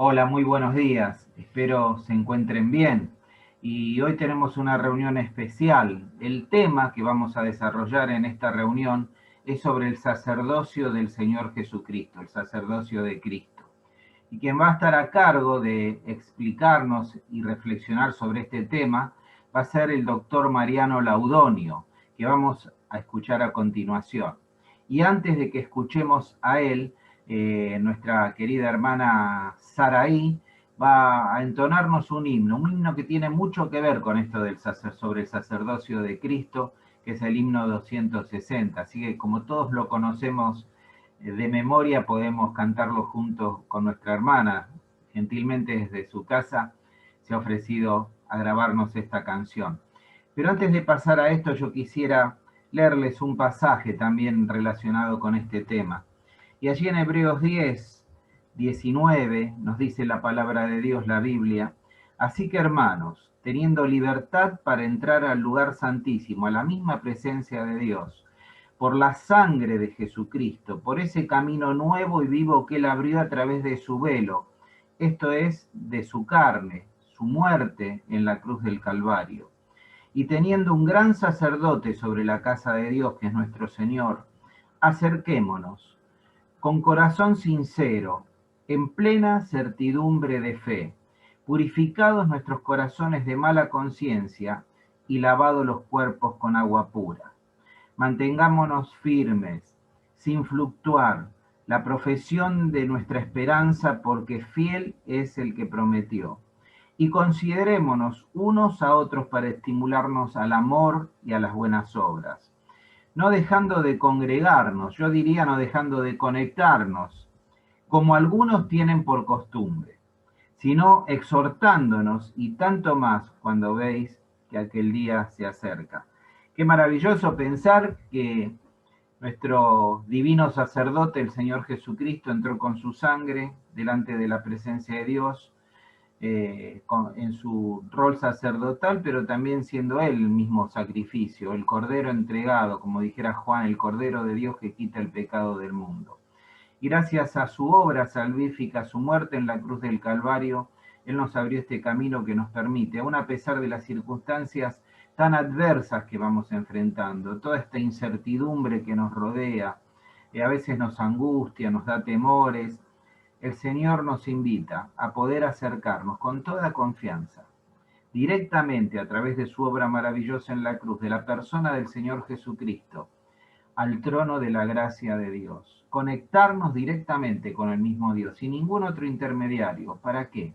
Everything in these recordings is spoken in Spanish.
Hola, muy buenos días. Espero se encuentren bien. Y hoy tenemos una reunión especial. El tema que vamos a desarrollar en esta reunión es sobre el sacerdocio del Señor Jesucristo, el sacerdocio de Cristo. Y quien va a estar a cargo de explicarnos y reflexionar sobre este tema va a ser el doctor Mariano Laudonio, que vamos a escuchar a continuación. Y antes de que escuchemos a él, nuestra querida hermana Saraí va a entonarnos un himno que tiene mucho que ver con esto sobre el sacerdocio de Cristo, que es el himno 260. Así que como todos lo conocemos de memoria, podemos cantarlo juntos con nuestra hermana. Gentilmente desde su casa se ha ofrecido a grabarnos esta canción. Pero antes de pasar a esto, yo quisiera leerles un pasaje también relacionado con este tema. Y allí en Hebreos 10, 19 nos dice la palabra de Dios, la Biblia: así que hermanos, teniendo libertad para entrar al lugar santísimo, a la misma presencia de Dios, por la sangre de Jesucristo, por ese camino nuevo y vivo que Él abrió a través de su velo, esto es, de su carne, su muerte en la cruz del Calvario. Y teniendo un gran sacerdote sobre la casa de Dios, que es nuestro Señor, acerquémonos con corazón sincero, en plena certidumbre de fe, purificados nuestros corazones de mala conciencia y lavados los cuerpos con agua pura. Mantengámonos firmes, sin fluctuar, la profesión de nuestra esperanza, porque fiel es el que prometió. Y considerémonos unos a otros para estimularnos al amor y a las buenas obras, no dejando de congregarnos, yo diría no dejando de conectarnos, como algunos tienen por costumbre, sino exhortándonos, y tanto más cuando veis que aquel día se acerca. Qué maravilloso pensar que nuestro divino sacerdote, el Señor Jesucristo, entró con su sangre delante de la presencia de Dios, en su rol sacerdotal, pero también siendo él el mismo sacrificio, el cordero entregado, como dijera Juan, el cordero de Dios que quita el pecado del mundo. Y gracias a su obra salvífica, su muerte en la cruz del Calvario, Él nos abrió este camino que nos permite, aun a pesar de las circunstancias tan adversas que vamos enfrentando, toda esta incertidumbre que nos rodea, a veces nos angustia, nos da temores, el Señor nos invita a poder acercarnos con toda confianza, directamente a través de su obra maravillosa en la cruz, de la persona del Señor Jesucristo, al trono de la gracia de Dios. Conectarnos directamente con el mismo Dios, sin ningún otro intermediario. ¿Para qué?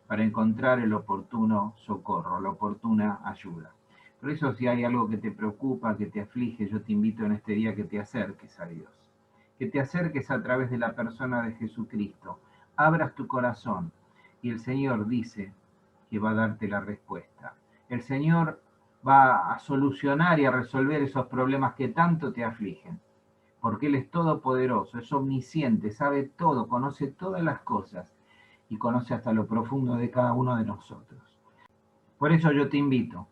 Para encontrar el oportuno socorro, la oportuna ayuda. Por eso, si hay algo que te preocupa, que te aflige, yo te invito en este día que te acerques a Dios, que te acerques a través de la persona de Jesucristo, abras tu corazón y el Señor dice que va a darte la respuesta. El Señor va a solucionar y a resolver esos problemas que tanto te afligen, porque Él es todopoderoso, es omnisciente, sabe todo, conoce todas las cosas y conoce hasta lo profundo de cada uno de nosotros. Por eso yo te invito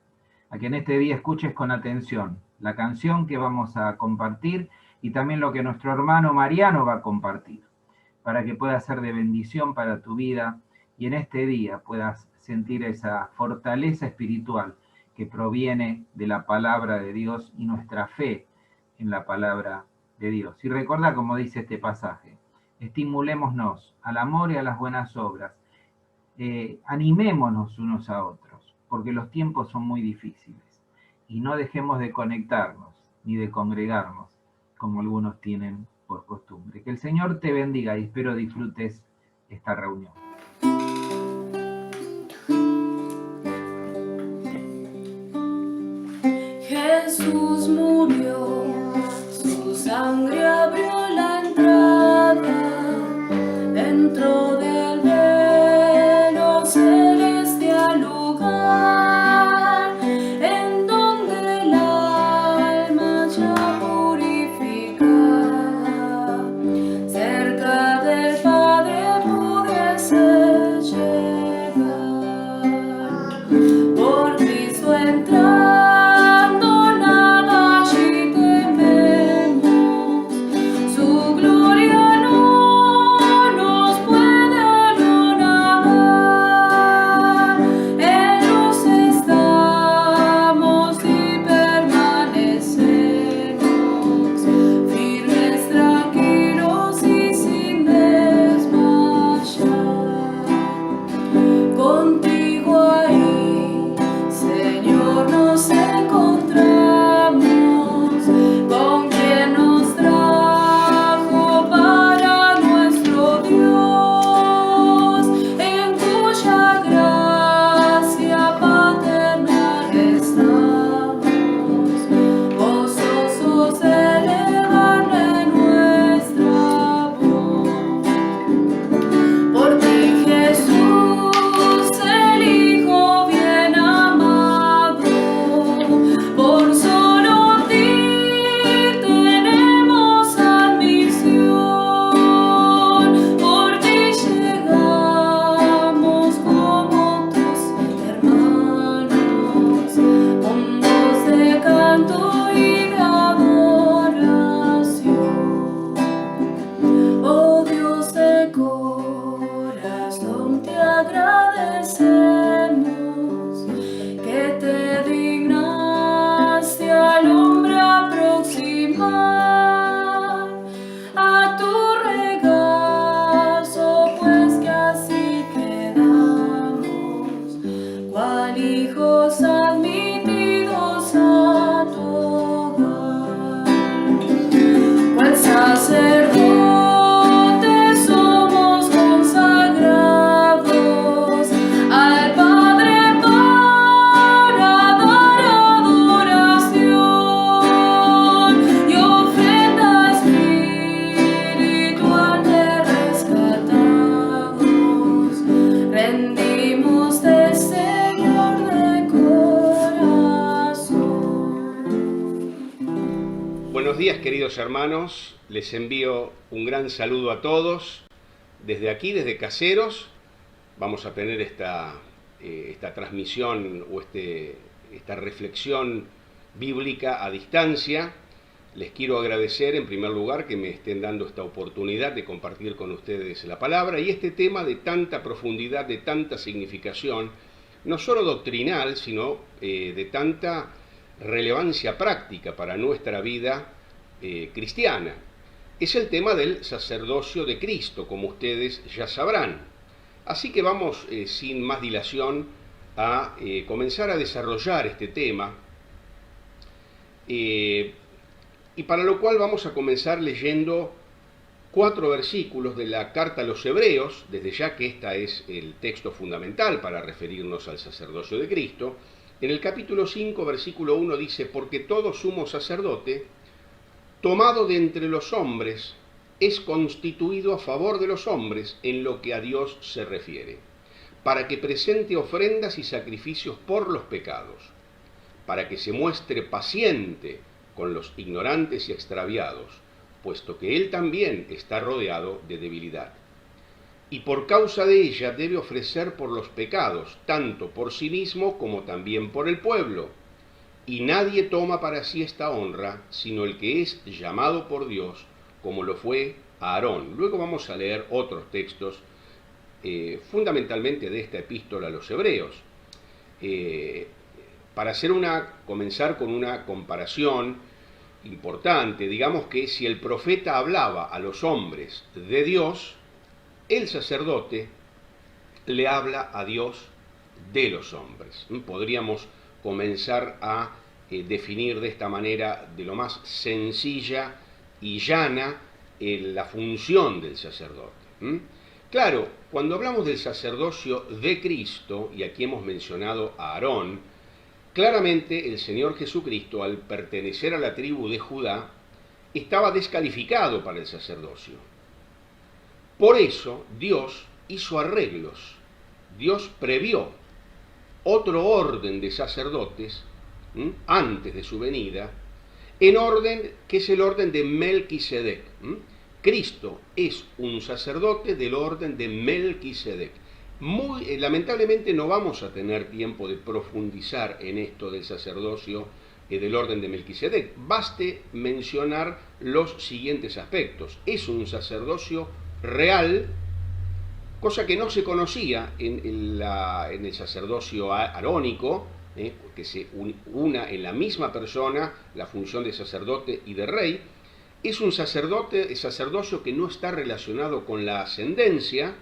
a que en este día escuches con atención la canción que vamos a compartir y también lo que nuestro hermano Mariano va a compartir, para que pueda ser de bendición para tu vida y en este día puedas sentir esa fortaleza espiritual que proviene de la palabra de Dios y nuestra fe en la palabra de Dios. Y recuerda, como dice este pasaje, estimulémonos al amor y a las buenas obras, animémonos unos a otros, porque los tiempos son muy difíciles, y no dejemos de conectarnos ni de congregarnos como algunos tienen por costumbre. Que el Señor te bendiga y espero disfrutes esta reunión. Jesús murió, su sangre abrió la entrada dentro del velo celestial lugar, en donde el alma ya purificada, cerca del Padre pudiese llegar. Por Cristo entrar, allí tememos, su queridos hermanos, les envío un gran saludo a todos. Desde aquí, desde Caseros, vamos a tener esta transmisión o esta reflexión bíblica a distancia. Les quiero agradecer en primer lugar que me estén dando esta oportunidad de compartir con ustedes la palabra y este tema de tanta profundidad, de tanta significación, no solo doctrinal, sino de tanta relevancia práctica para nuestra vida cristiana. Es el tema del sacerdocio de Cristo, como ustedes ya sabrán. Así que vamos sin más dilación a comenzar a desarrollar este tema, y para lo cual vamos a comenzar leyendo 4 versículos de la carta a los Hebreos, desde ya que este es el texto fundamental para referirnos al sacerdocio de Cristo. En el capítulo 5, versículo 1 dice: porque todo sumo sacerdote, tomado de entre los hombres, es constituido a favor de los hombres en lo que a Dios se refiere, para que presente ofrendas y sacrificios por los pecados, para que se muestre paciente con los ignorantes y extraviados, puesto que él también está rodeado de debilidad. Y por causa de ella debe ofrecer por los pecados, tanto por sí mismo como también por el pueblo. Y nadie toma para sí esta honra, sino el que es llamado por Dios, como lo fue Aarón. Luego vamos a leer otros textos, fundamentalmente de esta epístola a los Hebreos. Para comenzar con una comparación importante, digamos que si el profeta hablaba a los hombres de Dios, el sacerdote le habla a Dios de los hombres. Podríamos comenzar a definir de esta manera, de lo más sencilla y llana, la función del sacerdote. Claro, cuando hablamos del sacerdocio de Cristo, y aquí hemos mencionado a Aarón, claramente el Señor Jesucristo, al pertenecer a la tribu de Judá, estaba descalificado para el sacerdocio. Por eso Dios hizo arreglos, Dios previó otro orden de sacerdotes antes de su venida, en orden que es el orden de Melquisedec. Cristo es un sacerdote del orden de Melquisedec. Lamentablemente no vamos a tener tiempo de profundizar en esto del sacerdocio del orden de Melquisedec. Baste mencionar los siguientes aspectos. Es un sacerdocio real, cosa que no se conocía en el sacerdocio arónico, que se una en la misma persona la función de sacerdote y de rey. Es un sacerdocio que no está relacionado con la ascendencia.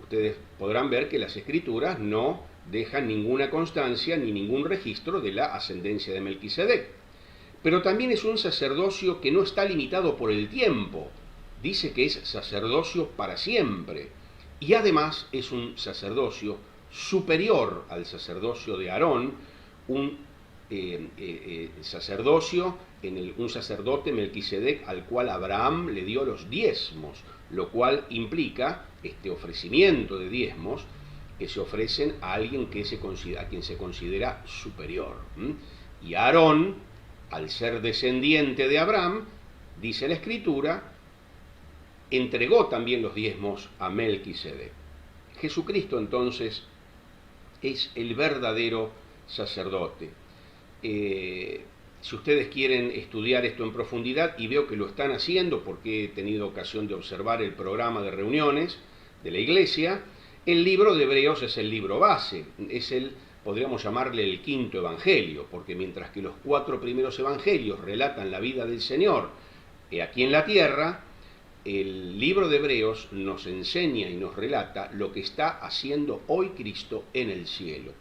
Ustedes podrán ver que las escrituras no dejan ninguna constancia ni ningún registro de la ascendencia de Melquisedec. Pero también es un sacerdocio que no está limitado por el tiempo. Dice que es sacerdocio para siempre. Y además es un sacerdocio superior al sacerdocio de Aarón, un sacerdote Melquisedec al cual Abraham le dio los diezmos, lo cual implica este ofrecimiento de diezmos que se ofrecen a alguien a quien se considera superior. Y Aarón, al ser descendiente de Abraham, dice la Escritura, entregó también los diezmos a Melquisedec. Jesucristo entonces es el verdadero sacerdote. Si ustedes quieren estudiar esto en profundidad, y veo que lo están haciendo porque he tenido ocasión de observar el programa de reuniones de la iglesia, el libro de Hebreos es el libro base, podríamos llamarle el quinto evangelio, porque mientras que los 4 primeros evangelios relatan la vida del Señor aquí en la tierra, el libro de Hebreos nos enseña y nos relata lo que está haciendo hoy Cristo en el cielo.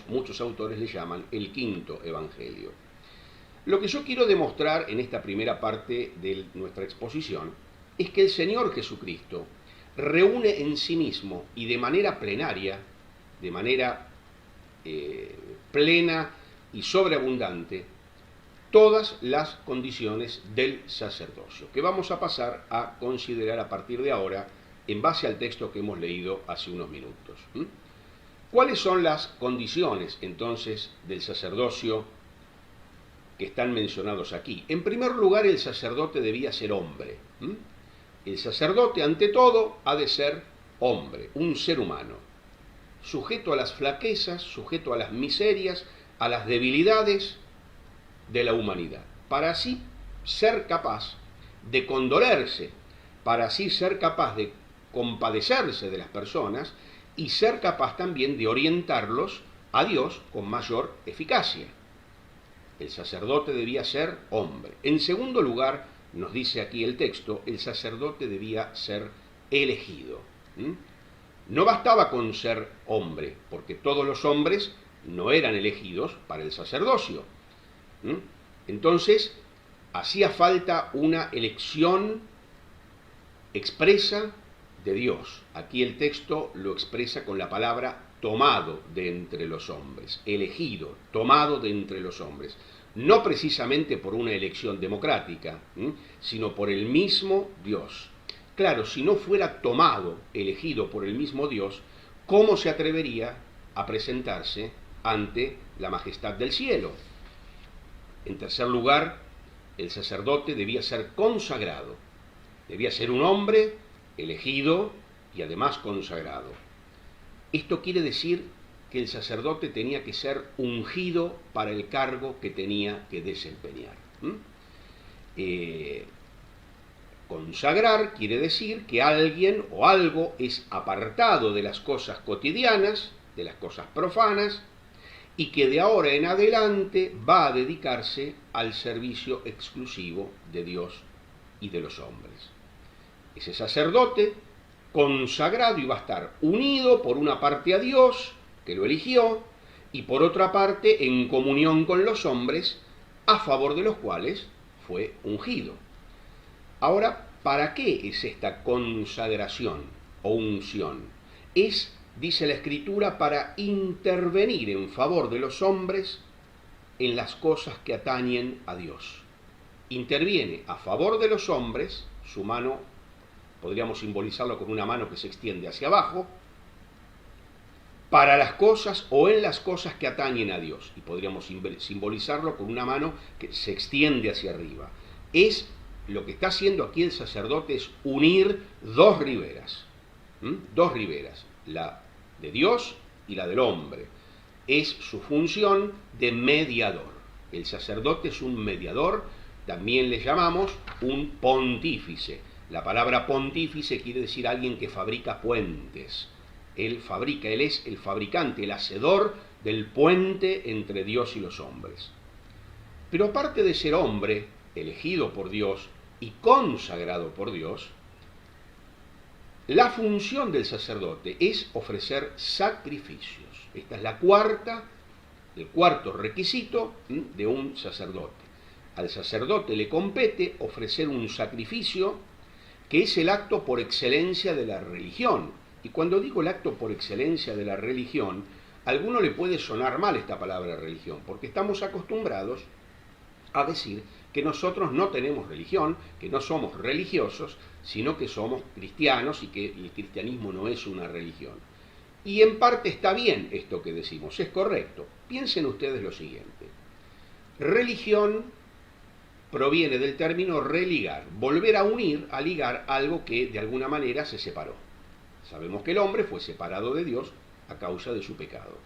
Muchos autores le llaman el quinto evangelio. Lo que yo quiero demostrar en esta primera parte de nuestra exposición es que el Señor Jesucristo reúne en sí mismo y de manera plenaria, de manera plena y sobreabundante, todas las condiciones del sacerdocio, que vamos a pasar a considerar a partir de ahora en base al texto que hemos leído hace unos minutos. ¿Cuáles son las condiciones entonces del sacerdocio que están mencionados aquí. En primer lugar, el sacerdote debía ser hombre. El sacerdote, ante todo, ha de ser hombre, un ser humano, sujeto a las flaquezas, sujeto a las miserias, a las debilidades de la humanidad, para así ser capaz de condolerse, para así ser capaz de compadecerse de las personas y ser capaz también de orientarlos a Dios con mayor eficacia. El sacerdote debía ser hombre. En segundo lugar, nos dice aquí el texto, el sacerdote debía ser elegido. No bastaba con ser hombre, porque todos los hombres no eran elegidos para el sacerdocio. Entonces, hacía falta una elección expresa de Dios. Aquí el texto lo expresa con la palabra tomado de entre los hombres, elegido, tomado de entre los hombres. No precisamente por una elección democrática, sino por el mismo Dios. Claro, si no fuera tomado, elegido por el mismo Dios, ¿cómo se atrevería a presentarse ante la majestad del cielo? En tercer lugar, el sacerdote debía ser consagrado. Debía ser un hombre elegido y además consagrado. Esto quiere decir que el sacerdote tenía que ser ungido para el cargo que tenía que desempeñar. Consagrar quiere decir que alguien o algo es apartado de las cosas cotidianas, de las cosas profanas, y que de ahora en adelante va a dedicarse al servicio exclusivo de Dios y de los hombres. Ese sacerdote consagrado iba a estar unido por una parte a Dios, que lo eligió, y por otra parte en comunión con los hombres, a favor de los cuales fue ungido. Ahora, ¿para qué es esta consagración o unción? Es, dice la Escritura, para intervenir en favor de los hombres en las cosas que atañen a Dios. Interviene a favor de los hombres, su mano, podríamos simbolizarlo con una mano que se extiende hacia abajo, para las cosas o en las cosas que atañen a Dios. Y podríamos simbolizarlo con una mano que se extiende hacia arriba. Lo que está haciendo aquí el sacerdote es unir dos riberas. Dos riberas, la de Dios y la del hombre. Es su función de mediador. El sacerdote es un mediador, también le llamamos un pontífice. La palabra pontífice quiere decir alguien que fabrica puentes. Él es el fabricante, el hacedor del puente entre Dios y los hombres. Pero aparte de ser hombre, elegido por Dios y consagrado por Dios, la función del sacerdote es ofrecer sacrificios. Esta es el cuarto requisito de un sacerdote. Al sacerdote le compete ofrecer un sacrificio que es el acto por excelencia de la religión. Y cuando digo el acto por excelencia de la religión, a alguno le puede sonar mal esta palabra religión, porque estamos acostumbrados a decir que nosotros no tenemos religión, que no somos religiosos, sino que somos cristianos y que el cristianismo no es una religión. Y en parte está bien esto que decimos, es correcto. Piensen ustedes lo siguiente. Religión proviene del término religar, volver a unir, a ligar algo que de alguna manera se separó. Sabemos que el hombre fue separado de Dios a causa de su pecado.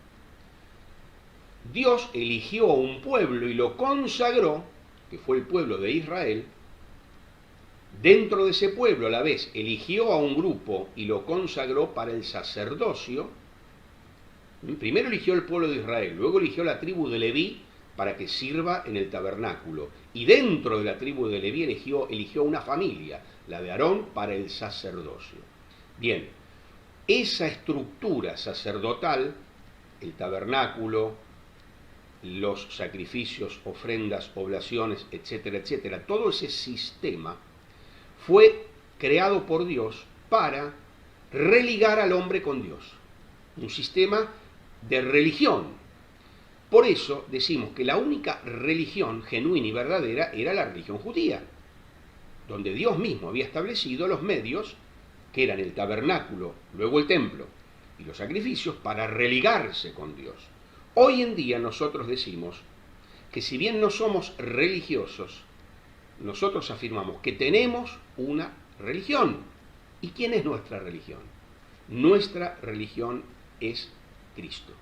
Dios eligió a un pueblo y lo consagró, que fue el pueblo de Israel. Dentro de ese pueblo a la vez eligió a un grupo y lo consagró para el sacerdocio. Primero eligió el pueblo de Israel, luego eligió la tribu de Leví para que sirva en el tabernáculo. Y dentro de la tribu de Leví eligió una familia, la de Aarón, para el sacerdocio. Bien, esa estructura sacerdotal, el tabernáculo, los sacrificios, ofrendas, oblaciones, etcétera, etcétera, todo ese sistema fue creado por Dios para religar al hombre con Dios. Un sistema de religión. Por eso decimos que la única religión genuina y verdadera era la religión judía, donde Dios mismo había establecido los medios, que eran el tabernáculo, luego el templo y los sacrificios, para religarse con Dios. Hoy en día nosotros decimos que si bien no somos religiosos, nosotros afirmamos que tenemos una religión. ¿Y quién es nuestra religión? Nuestra religión es Cristo,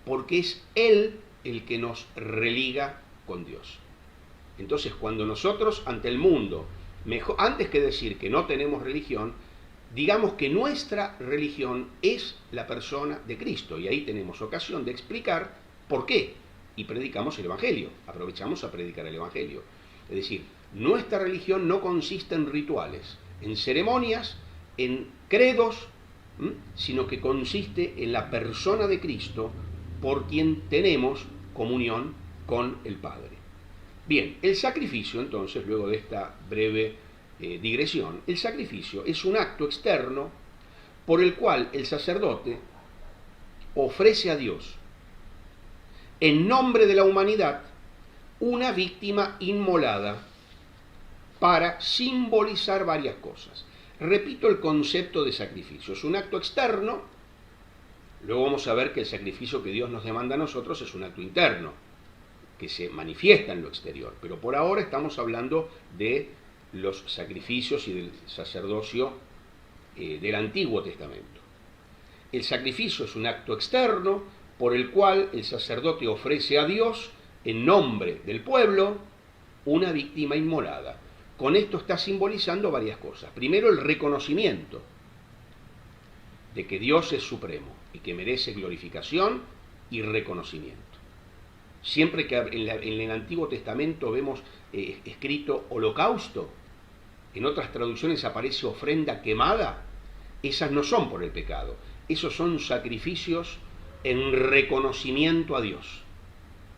porque es Él el que nos religa con Dios. Entonces, cuando nosotros ante el mundo, antes que decir que no tenemos religión, digamos que nuestra religión es la persona de Cristo, y ahí tenemos ocasión de explicar por qué, y predicamos el Evangelio, aprovechamos a predicar el Evangelio. Es decir, nuestra religión no consiste en rituales, en ceremonias, en credos, sino que consiste en la persona de Cristo, por quien tenemos comunión con el Padre. Bien, el sacrificio, entonces, luego de esta breve digresión, el sacrificio es un acto externo por el cual el sacerdote ofrece a Dios, en nombre de la humanidad, una víctima inmolada para simbolizar varias cosas. Repito el concepto de sacrificio. Es un acto externo. Luego vamos a ver que el sacrificio que Dios nos demanda a nosotros es un acto interno, que se manifiesta en lo exterior. Pero por ahora estamos hablando de los sacrificios y del sacerdocio del Antiguo Testamento. El sacrificio es un acto externo por el cual el sacerdote ofrece a Dios, en nombre del pueblo, una víctima inmolada. Con esto está simbolizando varias cosas. Primero, el reconocimiento de que Dios es supremo y que merece glorificación y reconocimiento. Siempre que en el Antiguo Testamento vemos escrito holocausto, en otras traducciones aparece ofrenda quemada, esas no son por el pecado, esos son sacrificios en reconocimiento a Dios.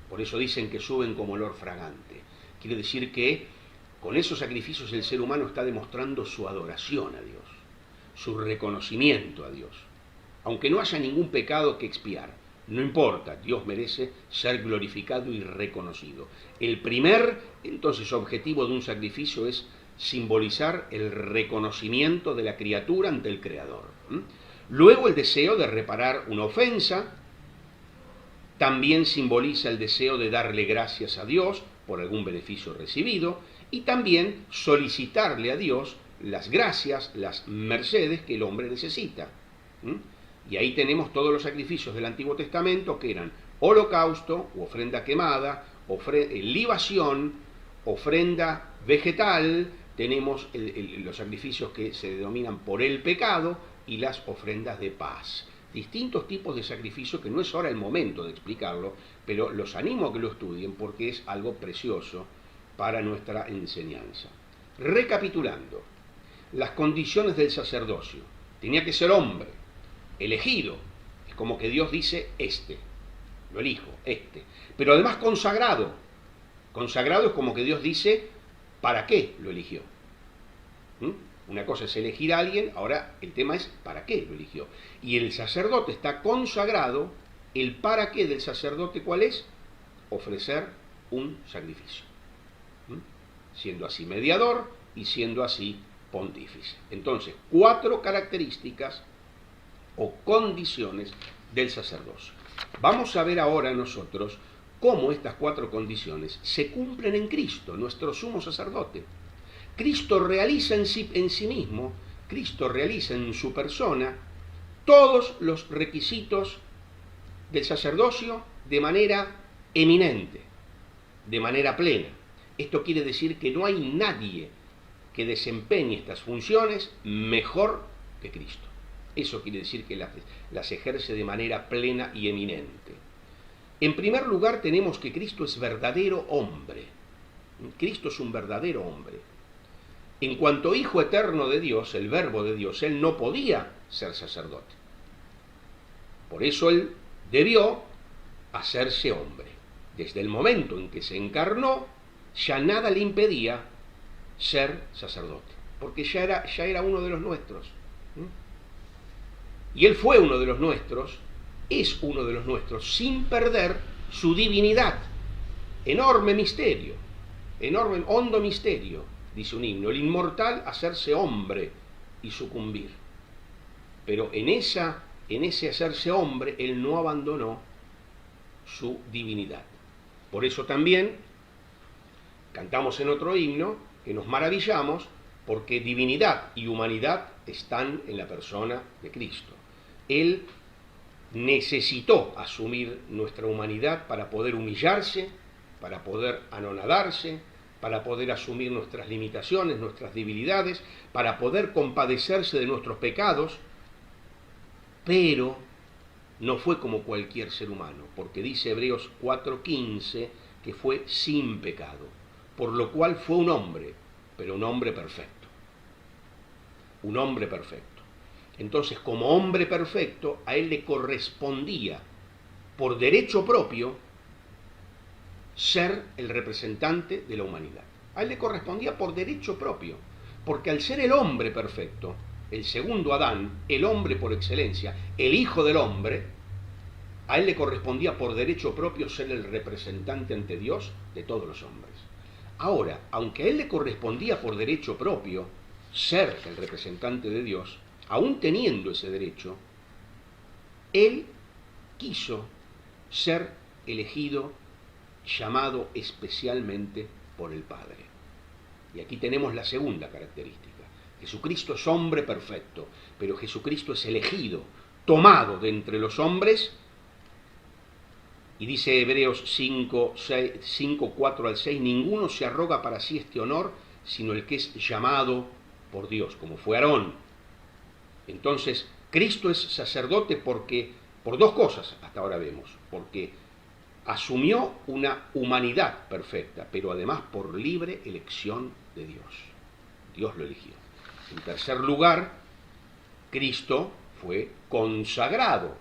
Por eso dicen que suben como olor fragante. Quiere decir que con esos sacrificios el ser humano está demostrando su adoración a Dios, su reconocimiento a Dios. Aunque no haya ningún pecado que expiar, no importa, Dios merece ser glorificado y reconocido. El primer, entonces, objetivo de un sacrificio es simbolizar el reconocimiento de la criatura ante el Creador. Luego, el deseo de reparar una ofensa también simboliza el deseo de darle gracias a Dios por algún beneficio recibido y también solicitarle a Dios las gracias, las mercedes que el hombre necesita. Y ahí tenemos todos los sacrificios del Antiguo Testamento, que eran holocausto, u ofrenda quemada, libación, ofrenda vegetal, tenemos los sacrificios que se denominan por el pecado y las ofrendas de paz. Distintos tipos de sacrificios que no es ahora el momento de explicarlo, pero los animo a que lo estudien porque es algo precioso para nuestra enseñanza. Recapitulando, las condiciones del sacerdocio. Tenía que ser hombre, elegido, es como que Dios dice, lo elijo, pero además consagrado. Consagrado es como que Dios dice, ¿para qué lo eligió? Una cosa es elegir a alguien, ahora el tema es ¿para qué lo eligió? Y el sacerdote está consagrado, el para qué del sacerdote, ¿cuál es? Ofrecer un sacrificio. Siendo así mediador y siendo así pontífice. Entonces, 4 características o condiciones del sacerdocio. Vamos a ver ahora nosotros cómo estas 4 condiciones se cumplen en Cristo, nuestro sumo sacerdote. Cristo realiza en sí mismo, Cristo realiza en su persona todos los requisitos del sacerdocio de manera eminente, de manera plena. Esto quiere decir que no hay nadie que desempeñe estas funciones mejor que Cristo. Eso quiere decir que las ejerce de manera plena y eminente. En primer lugar, tenemos que Cristo es verdadero hombre. Cristo es un verdadero hombre. En cuanto Hijo eterno de Dios, el Verbo de Dios, Él no podía ser sacerdote. Por eso Él debió hacerse hombre. Desde el momento en que se encarnó, ya nada le impedía ser sacerdote, porque ya era uno de los nuestros. Y Él fue uno de los nuestros, es uno de los nuestros, sin perder su divinidad. Enorme misterio, enorme, hondo misterio, dice un himno, el inmortal hacerse hombre y sucumbir. Pero en ese hacerse hombre, Él no abandonó su divinidad. Por eso también cantamos en otro himno que nos maravillamos porque divinidad y humanidad están en la persona de Cristo. Él necesitó asumir nuestra humanidad para poder humillarse, para poder anonadarse, para poder asumir nuestras limitaciones, nuestras debilidades, para poder compadecerse de nuestros pecados, pero no fue como cualquier ser humano, porque dice Hebreos 4:15 que fue sin pecado, por lo cual fue un hombre, pero un hombre perfecto. Un hombre perfecto. Entonces, como hombre perfecto, a él le correspondía, por derecho propio, ser el representante de la humanidad. A él le correspondía por derecho propio, porque al ser el hombre perfecto, el segundo Adán, el hombre por excelencia, el hijo del hombre, a él le correspondía por derecho propio ser el representante ante Dios de todos los hombres. Ahora, aunque a él le correspondía por derecho propio ser el representante de Dios, aún teniendo ese derecho, él quiso ser elegido, llamado especialmente por el Padre. Y aquí tenemos la segunda característica. Jesucristo es hombre perfecto, pero Jesucristo es elegido, tomado de entre los hombres. Y dice Hebreos 5, 4 al 6, ninguno se arroga para sí este honor, sino el que es llamado por Dios, como fue Aarón. Entonces, Cristo es sacerdote porque, por dos cosas hasta ahora vemos, porque asumió una humanidad perfecta, pero además por libre elección de Dios. Dios lo eligió. En tercer lugar, Cristo fue consagrado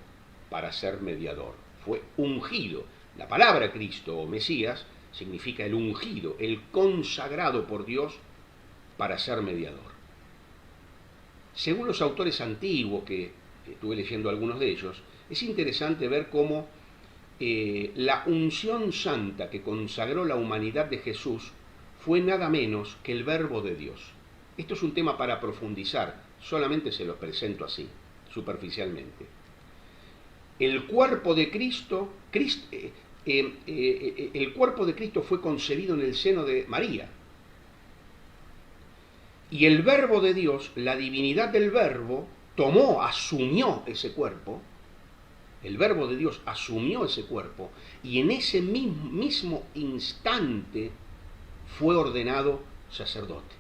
para ser mediador, fue ungido. La palabra Cristo o Mesías significa el ungido, el consagrado por Dios para ser mediador. Según los autores antiguos, que estuve leyendo algunos de ellos, es interesante ver cómo la unción santa que consagró la humanidad de Jesús fue nada menos que el Verbo de Dios. Esto es un tema para profundizar, solamente se los presento así, superficialmente. El cuerpo de Cristo, el cuerpo de Cristo fue concebido en el seno de María. Y el Verbo de Dios, la divinidad del Verbo, asumió ese cuerpo. El Verbo de Dios asumió ese cuerpo y en ese mismo instante fue ordenado sacerdote.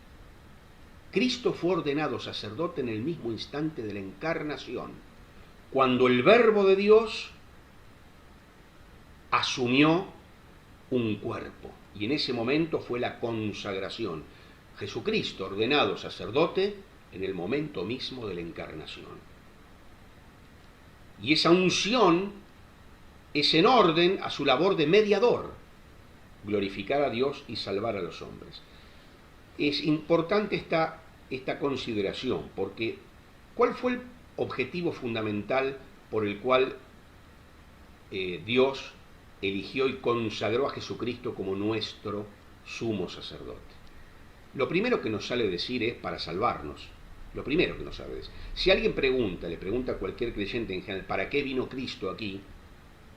Cristo fue ordenado sacerdote en el mismo instante de la encarnación, cuando el Verbo de Dios asumió un cuerpo. Y en ese momento fue la consagración. Jesucristo ordenado sacerdote en el momento mismo de la encarnación. Y esa unción es en orden a su labor de mediador, glorificar a Dios y salvar a los hombres. Es importante esta consideración, porque ¿cuál fue el objetivo fundamental por el cual Dios eligió y consagró a Jesucristo como nuestro sumo sacerdote? Lo primero que nos sale decir es para salvarnos. Lo primero que nos sale decir. Si alguien le pregunta a cualquier creyente en general, ¿para qué vino Cristo aquí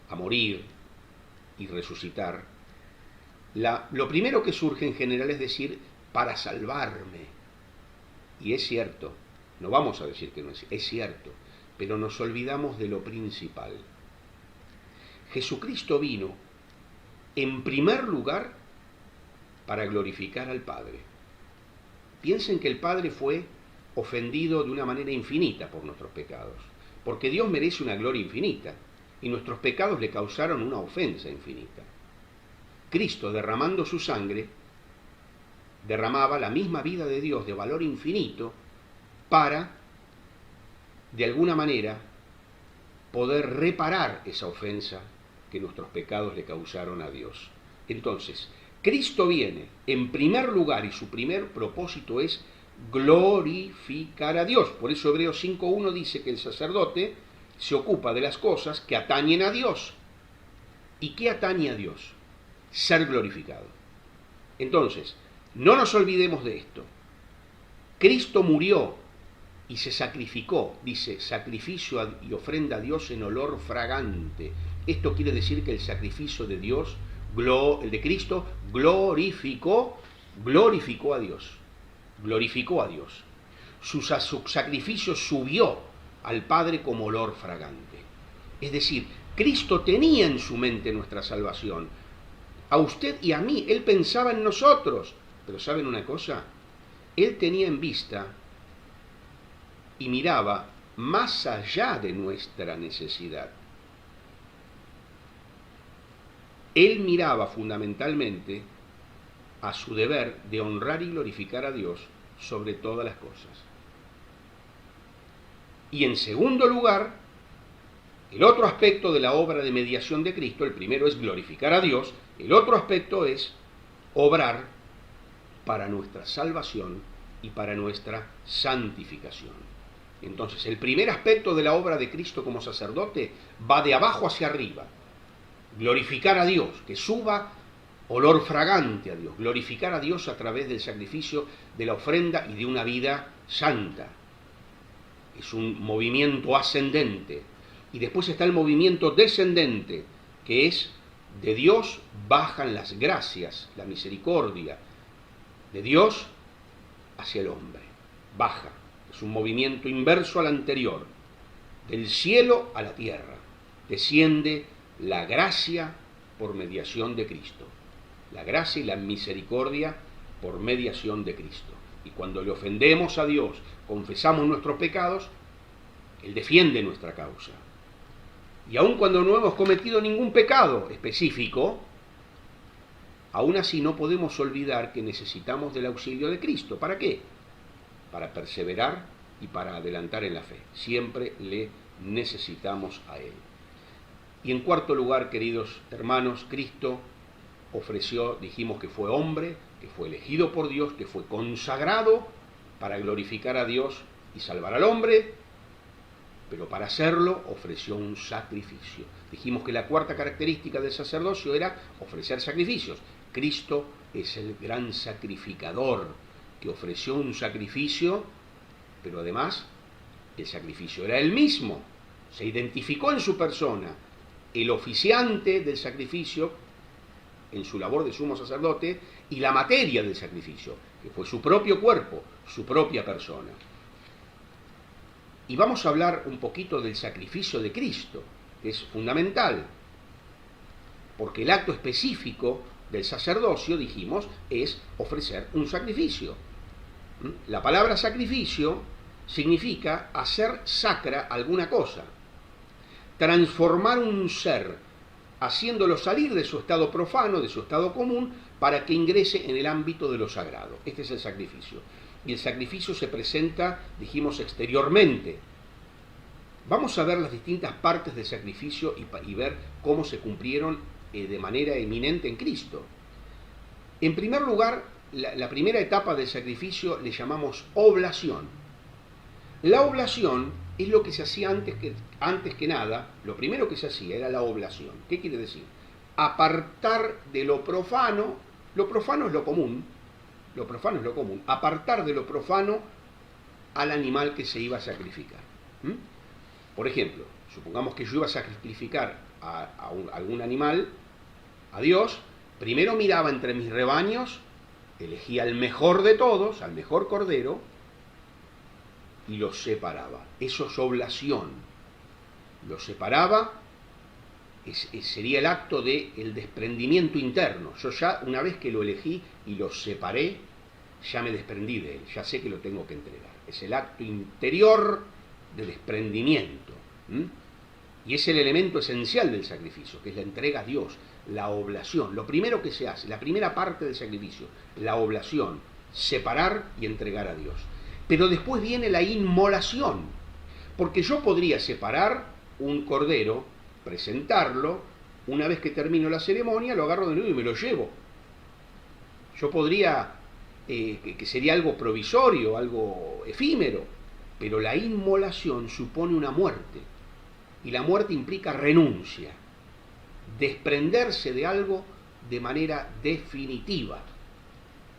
a morir y resucitar? Lo primero que surge en general es decir, para salvarme. Y es cierto, no vamos a decir que no es cierto, pero nos olvidamos de lo principal. Jesucristo vino, en primer lugar, para glorificar al Padre. Piensen que el Padre fue ofendido de una manera infinita por nuestros pecados, porque Dios merece una gloria infinita, y nuestros pecados le causaron una ofensa infinita. Cristo, derramando su sangre, derramaba la misma vida de Dios de valor infinito para, de alguna manera, poder reparar esa ofensa que nuestros pecados le causaron a Dios. Entonces, Cristo viene en primer lugar y su primer propósito es glorificar a Dios. Por eso Hebreos 5.1 dice que el sacerdote se ocupa de las cosas que atañen a Dios. ¿Y qué atañe a Dios? Ser glorificado. Entonces, no nos olvidemos de esto. Cristo murió y se sacrificó, dice, sacrificio y ofrenda a Dios en olor fragante. Esto quiere decir que el sacrificio de Dios el de Cristo glorificó a Dios. Glorificó a Dios. Su sacrificio subió al Padre como olor fragante. Es decir, Cristo tenía en su mente nuestra salvación. A usted y a mí, Él pensaba en nosotros. Pero ¿saben una cosa? Él tenía en vista y miraba más allá de nuestra necesidad. Él miraba fundamentalmente a su deber de honrar y glorificar a Dios sobre todas las cosas. Y en segundo lugar, el otro aspecto de la obra de mediación de Cristo, el primero es glorificar a Dios, el otro aspecto es obrar para nuestra salvación y para nuestra santificación. Entonces, el primer aspecto de la obra de Cristo como sacerdote va de abajo hacia arriba. Glorificar a Dios, que suba olor fragante a Dios. Glorificar a Dios a través del sacrificio, de la ofrenda y de una vida santa. Es un movimiento ascendente. Y después está el movimiento descendente, que es de Dios bajan las gracias, la misericordia. De Dios hacia el hombre. Baja. Es un movimiento inverso al anterior. Del cielo a la tierra. Desciende la gracia por mediación de Cristo. La gracia y la misericordia por mediación de Cristo. Y cuando le ofendemos a Dios, confesamos nuestros pecados, Él defiende nuestra causa. Y aun cuando no hemos cometido ningún pecado específico, aún así no podemos olvidar que necesitamos del auxilio de Cristo. ¿Para qué? Para perseverar y para adelantar en la fe. Siempre le necesitamos a Él. Y en cuarto lugar, queridos hermanos, Cristo ofreció, dijimos que fue hombre, que fue elegido por Dios, que fue consagrado para glorificar a Dios y salvar al hombre, pero para hacerlo ofreció un sacrificio. Dijimos que la cuarta característica del sacerdocio era ofrecer sacrificios. Cristo es el gran sacrificador que ofreció un sacrificio, pero además el sacrificio era él mismo. Se identificó en su persona. El oficiante del sacrificio en su labor de sumo sacerdote y la materia del sacrificio, que fue su propio cuerpo, su propia persona. Y vamos a hablar un poquito del sacrificio de Cristo, que es fundamental, porque el acto específico del sacerdocio, dijimos, es ofrecer un sacrificio. La palabra sacrificio significa hacer sacra alguna cosa, transformar un ser, haciéndolo salir de su estado profano, de su estado común, para que ingrese en el ámbito de lo sagrado. Este es el sacrificio. Y el sacrificio se presenta, dijimos, exteriormente. Vamos a ver las distintas partes del sacrificio y ver cómo se cumplieron de manera eminente en Cristo. En primer lugar, la primera etapa del sacrificio le llamamos oblación. La oblación es lo que se hacía antes que nada, lo primero que se hacía era la oblación. ¿Qué quiere decir? Apartar de lo profano es lo común, apartar de lo profano al animal que se iba a sacrificar. Por ejemplo, supongamos que yo iba a sacrificar a algún animal, a Dios, primero miraba entre mis rebaños, elegía al mejor de todos, al mejor cordero, y lo separaba. Eso es oblación. Lo separaba, sería el acto del desprendimiento interno. Yo ya, una vez que lo elegí y lo separé, ya me desprendí de él, ya sé que lo tengo que entregar. Es el acto interior de desprendimiento. Y es el elemento esencial del sacrificio, que es la entrega a Dios, la oblación. Lo primero que se hace, la primera parte del sacrificio, la oblación, separar y entregar a Dios. Pero después viene la inmolación, porque yo podría separar un cordero, presentarlo, una vez que termino la ceremonia, lo agarro de nuevo y me lo llevo. Yo podría, que sería algo provisorio, algo efímero, pero la inmolación supone una muerte, y la muerte implica renuncia, desprenderse de algo de manera definitiva.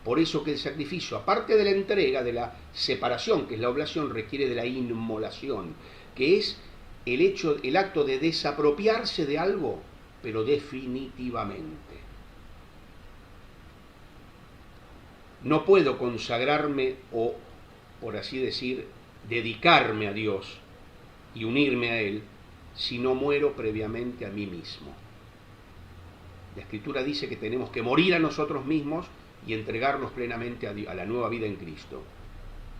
Por eso que el sacrificio, aparte de la entrega, de la separación, que es la oblación, requiere de la inmolación, que es el acto de desapropiarse de algo, pero definitivamente. No puedo consagrarme o, por así decir, dedicarme a Dios y unirme a Él si no muero previamente a mí mismo. La Escritura dice que tenemos que morir a nosotros mismos y entregarnos plenamente a la nueva vida en Cristo.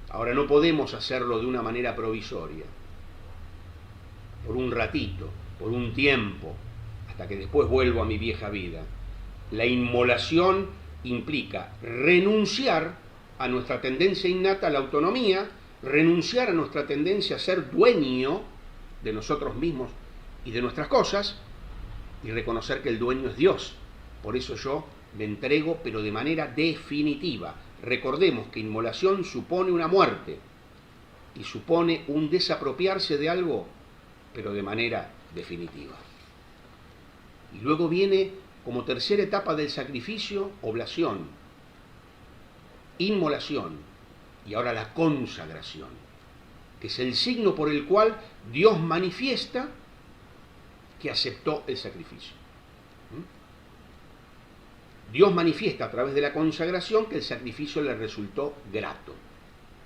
Ahora, no podemos hacerlo de una manera provisoria, por un ratito, por un tiempo, hasta que después vuelvo a mi vieja vida. La inmolación implica renunciar a nuestra tendencia innata a la autonomía, renunciar a nuestra tendencia a ser dueño de nosotros mismos y de nuestras cosas, y reconocer que el dueño es Dios. Por eso yo me entrego, pero de manera definitiva. Recordemos que inmolación supone una muerte y supone un desapropiarse de algo, pero de manera definitiva. Y luego viene, como tercera etapa del sacrificio, oblación, inmolación y ahora la consagración, que es el signo por el cual Dios manifiesta que aceptó el sacrificio. Dios manifiesta a través de la consagración que el sacrificio le resultó grato.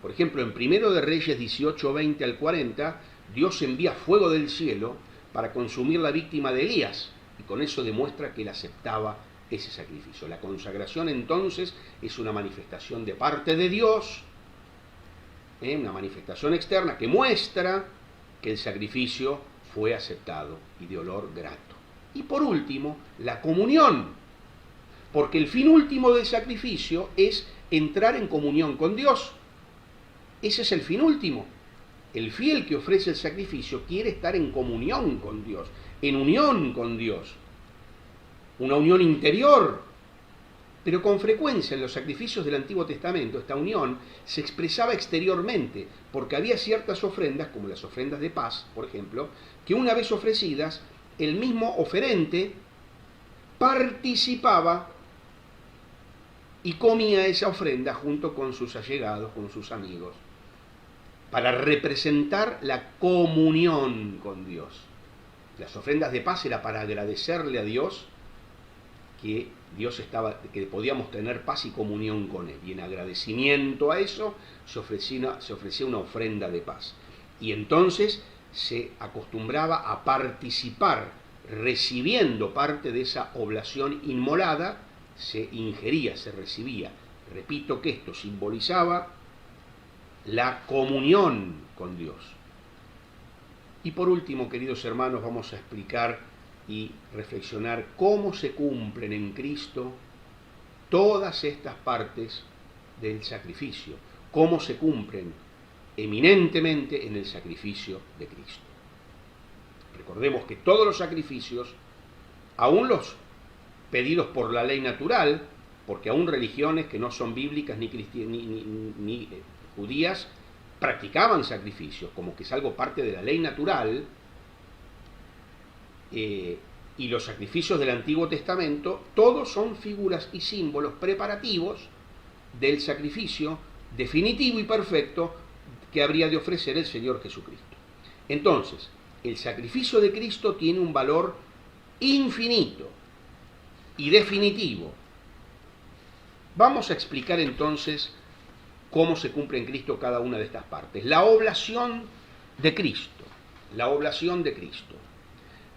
Por ejemplo, en 1 de Reyes 18, 20 al 40, Dios envía fuego del cielo para consumir la víctima de Elías, y con eso demuestra que él aceptaba ese sacrificio. La consagración entonces es una manifestación de parte de Dios, una manifestación externa que muestra que el sacrificio fue aceptado y de olor grato. Y por último, la comunión, porque el fin último del sacrificio es entrar en comunión con Dios. Ese es el fin último. El fiel que ofrece el sacrificio quiere estar en comunión con Dios, en unión con Dios, una unión interior. Pero con frecuencia en los sacrificios del Antiguo Testamento esta unión se expresaba exteriormente, porque había ciertas ofrendas, como las ofrendas de paz, por ejemplo, que una vez ofrecidas, el mismo oferente participaba y comía esa ofrenda junto con sus allegados, con sus amigos, para representar la comunión con Dios. Las ofrendas de paz era para agradecerle a Dios que podíamos tener paz y comunión con Él. Y en agradecimiento a eso se ofrecía una ofrenda de paz. Y entonces se acostumbraba a participar, recibiendo parte de esa oblación inmolada, se ingería, se recibía. Repito que esto simbolizaba la comunión con Dios. Y por último, queridos hermanos, vamos a explicar y reflexionar cómo se cumplen en Cristo todas estas partes del sacrificio, cómo se cumplen eminentemente en el sacrificio de Cristo. Recordemos que todos los sacrificios, aún los pedidos por la ley natural, porque aún religiones que no son bíblicas ni judías practicaban sacrificios, como que es algo parte de la ley natural, y los sacrificios del Antiguo Testamento, todos son figuras y símbolos preparativos del sacrificio definitivo y perfecto que habría de ofrecer el Señor Jesucristo. Entonces, el sacrificio de Cristo tiene un valor infinito y definitivo. Vamos a explicar entonces cómo se cumple en Cristo cada una de estas partes. La oblación de Cristo. La oblación de Cristo.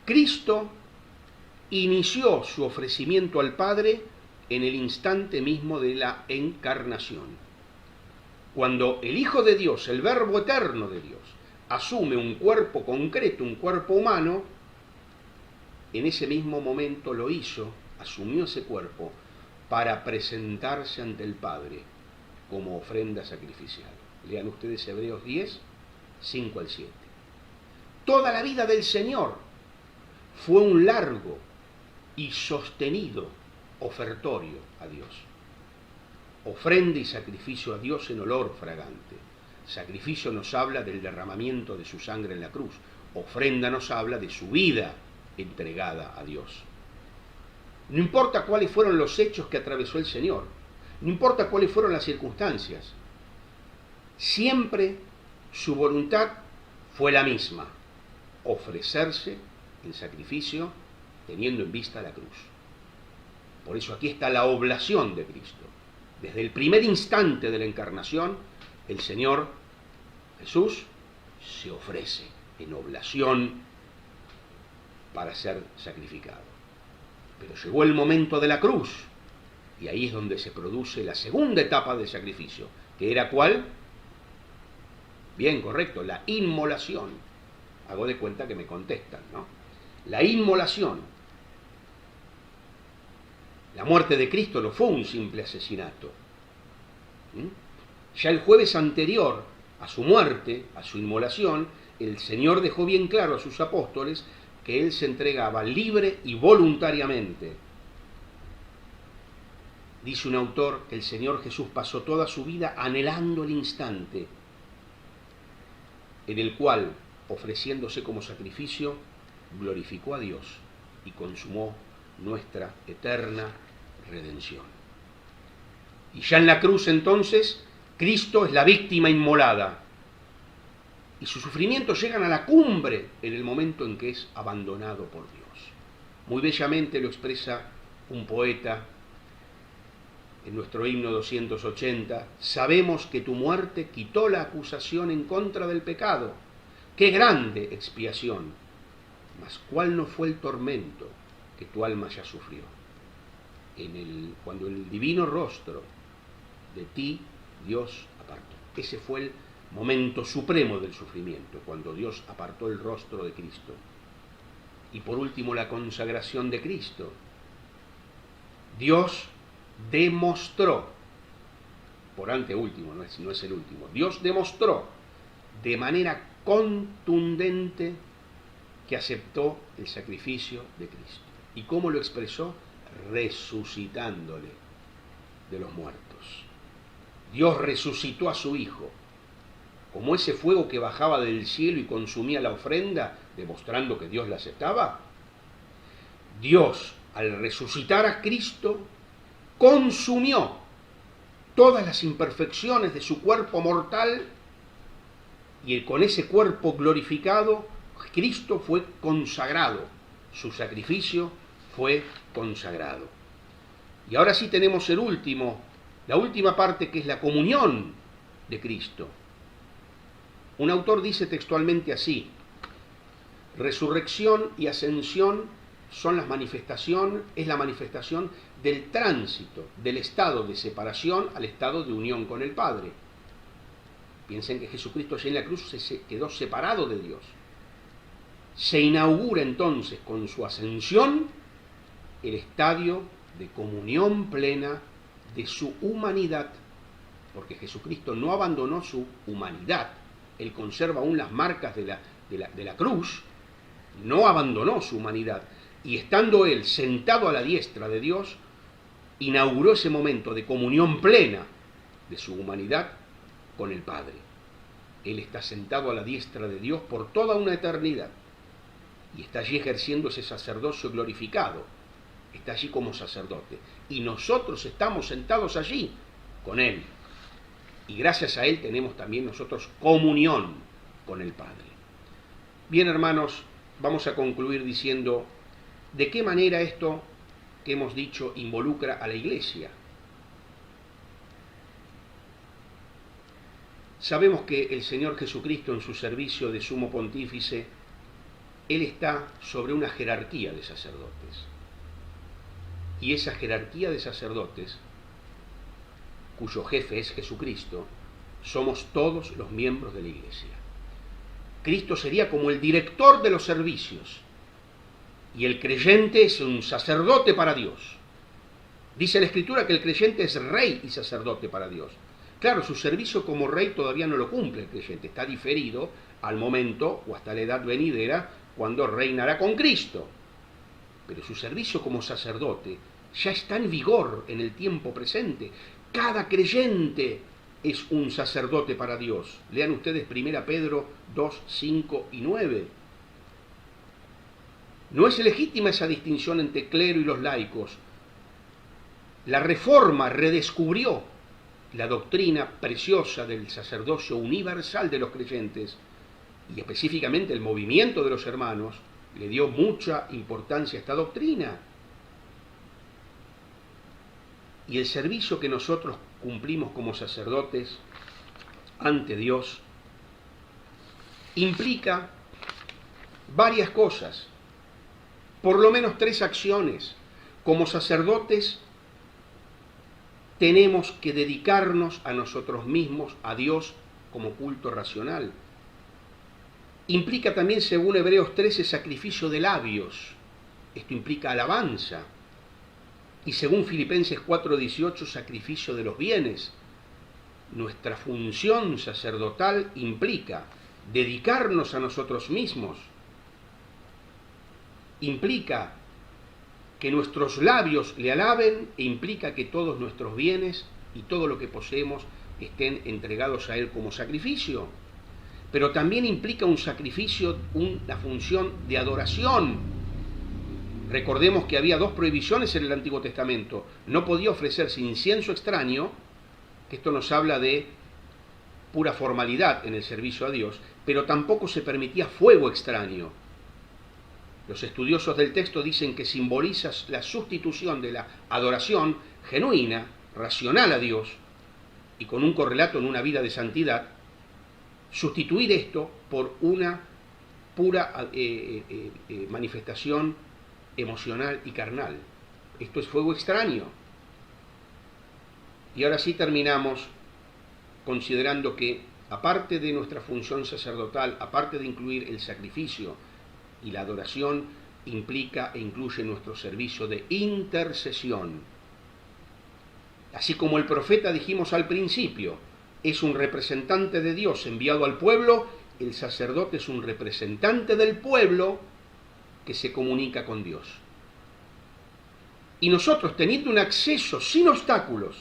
Cristo inició su ofrecimiento al Padre en el instante mismo de la encarnación. Cuando el Hijo de Dios, el Verbo eterno de Dios, asume un cuerpo concreto, un cuerpo humano, en ese mismo momento lo hizo, asumió ese cuerpo para presentarse ante el Padre como ofrenda sacrificial. Lean ustedes Hebreos 10, 5 al 7. Toda la vida del Señor fue un largo y sostenido ofertorio a Dios. Ofrenda y sacrificio a Dios en olor fragante. Sacrificio nos habla del derramamiento de su sangre en la cruz. Ofrenda nos habla de su vida entregada a Dios. No importa cuáles fueron los hechos que atravesó el Señor, no importa cuáles fueron las circunstancias, siempre su voluntad fue la misma: ofrecerse en sacrificio teniendo en vista la cruz. Por eso aquí está la oblación de Cristo. Desde el primer instante de la encarnación, el Señor Jesús se ofrece en oblación para ser sacrificado. Pero llegó el momento de la cruz, y ahí es donde se produce la segunda etapa del sacrificio, que era ¿cuál? Bien, correcto, la inmolación. Hago de cuenta que me contestan, ¿no? La inmolación. La muerte de Cristo no fue un simple asesinato. Ya el jueves anterior a su muerte, a su inmolación, el Señor dejó bien claro a sus apóstoles que Él se entregaba libre y voluntariamente. Dice un autor que el Señor Jesús pasó toda su vida anhelando el instante en el cual, ofreciéndose como sacrificio, glorificó a Dios y consumó nuestra eterna redención. Y ya en la cruz entonces, Cristo es la víctima inmolada, y sus sufrimientos llegan a la cumbre en el momento en que es abandonado por Dios. Muy bellamente lo expresa un poeta en nuestro himno 280, sabemos que tu muerte quitó la acusación en contra del pecado. ¡Qué grande expiación! Mas ¿cuál no fue el tormento que tu alma ya sufrió? Cuando el divino rostro de ti Dios apartó. Ese fue el momento supremo del sufrimiento, cuando Dios apartó el rostro de Cristo. Y por último, la consagración de Cristo. Dios demostró, por anteúltimo, no es el último, Dios demostró de manera contundente que aceptó el sacrificio de Cristo. ¿Y cómo lo expresó? Resucitándole de los muertos. Dios resucitó a su Hijo, como ese fuego que bajaba del cielo y consumía la ofrenda, demostrando que Dios la aceptaba. Dios, al resucitar a Cristo, consumió todas las imperfecciones de su cuerpo mortal, y con ese cuerpo glorificado, Cristo fue consagrado, su sacrificio fue consagrado. Y ahora sí tenemos la última parte, que es la comunión de Cristo. Un autor dice textualmente así: resurrección y ascensión es la manifestación del tránsito del estado de separación al estado de unión con el Padre. Piensen que Jesucristo allí en la cruz se quedó separado de Dios. Se inaugura entonces con su ascensión el estadio de comunión plena de su humanidad, porque Jesucristo no abandonó su humanidad. Él conserva aún las marcas de la cruz, no abandonó su humanidad, y estando Él sentado a la diestra de Dios, inauguró ese momento de comunión plena de su humanidad con el Padre. Él está sentado a la diestra de Dios por toda una eternidad, y está allí ejerciendo ese sacerdocio glorificado, está allí como sacerdote, y nosotros estamos sentados allí con Él, y gracias a Él tenemos también nosotros comunión con el Padre. Bien, hermanos, vamos a concluir diciendo de qué manera esto que hemos dicho involucra a la Iglesia. Sabemos que el Señor Jesucristo, en su servicio de sumo pontífice, Él está sobre una jerarquía de sacerdotes. Y esa jerarquía de sacerdotes, cuyo jefe es Jesucristo, somos todos los miembros de la Iglesia. Cristo sería como el director de los servicios, y el creyente es un sacerdote para Dios. Dice la Escritura que el creyente es rey y sacerdote para Dios. Claro, su servicio como rey todavía no lo cumple el creyente, está diferido al momento o hasta la edad venidera, cuando reinará con Cristo. Pero su servicio como sacerdote ya está en vigor en el tiempo presente. Cada creyente es un sacerdote para Dios. Lean ustedes 1 Pedro 2, 5 y 9. No es legítima esa distinción entre clero y los laicos. La Reforma redescubrió la doctrina preciosa del sacerdocio universal de los creyentes, y específicamente el movimiento de los hermanos le dio mucha importancia a esta doctrina. Y el servicio que nosotros cumplimos como sacerdotes ante Dios implica varias cosas, por lo menos 3 acciones. Como sacerdotes tenemos que dedicarnos a nosotros mismos, a Dios, como culto racional. Implica también, según Hebreos 13, sacrificio de labios. Esto implica alabanza. Y según Filipenses 4:18, sacrificio de los bienes. Nuestra función sacerdotal implica dedicarnos a nosotros mismos. Implica que nuestros labios le alaben e implica que todos nuestros bienes y todo lo que poseemos estén entregados a Él como sacrificio. Pero también implica un sacrificio, una función de adoración. Recordemos que había 2 prohibiciones en el Antiguo Testamento. No podía ofrecerse incienso extraño, que esto nos habla de pura formalidad en el servicio a Dios, pero tampoco se permitía fuego extraño. Los estudiosos del texto dicen que simboliza la sustitución de la adoración genuina, racional a Dios, y con un correlato en una vida de santidad, sustituir esto por una pura manifestación emocional y carnal. Esto es fuego extraño. Y ahora sí terminamos considerando que, aparte de nuestra función sacerdotal, aparte de incluir el sacrificio y la adoración, implica e incluye nuestro servicio de intercesión. Así como el profeta, dijimos al principio, es un representante de Dios enviado al pueblo, el sacerdote es un representante del pueblo que se comunica con Dios. Y nosotros, teniendo un acceso sin obstáculos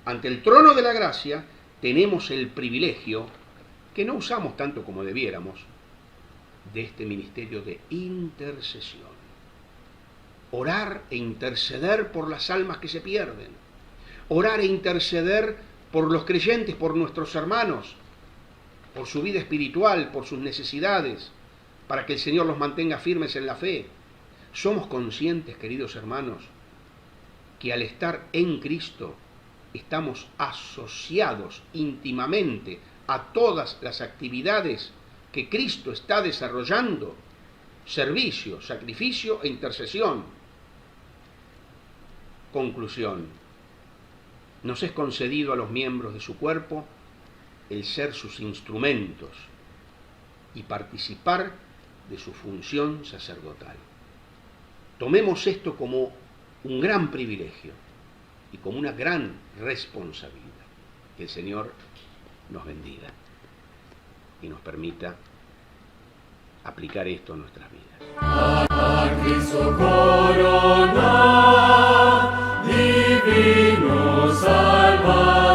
ante el trono de la gracia, tenemos el privilegio, que no usamos tanto como debiéramos, de este ministerio de intercesión. Orar e interceder por las almas que se pierden. Orar e interceder por los creyentes, por nuestros hermanos, por su vida espiritual, por sus necesidades, para que el Señor los mantenga firmes en la fe. Somos conscientes, queridos hermanos, que al estar en Cristo estamos asociados íntimamente a todas las actividades que Cristo está desarrollando: servicio, sacrificio e intercesión. Conclusión: nos es concedido a los miembros de su cuerpo el ser sus instrumentos y participar de su función sacerdotal. Tomemos esto como un gran privilegio y como una gran responsabilidad. Que el Señor nos bendiga y nos permita aplicar esto a nuestras vidas. A Cristo corona, divino Salvador.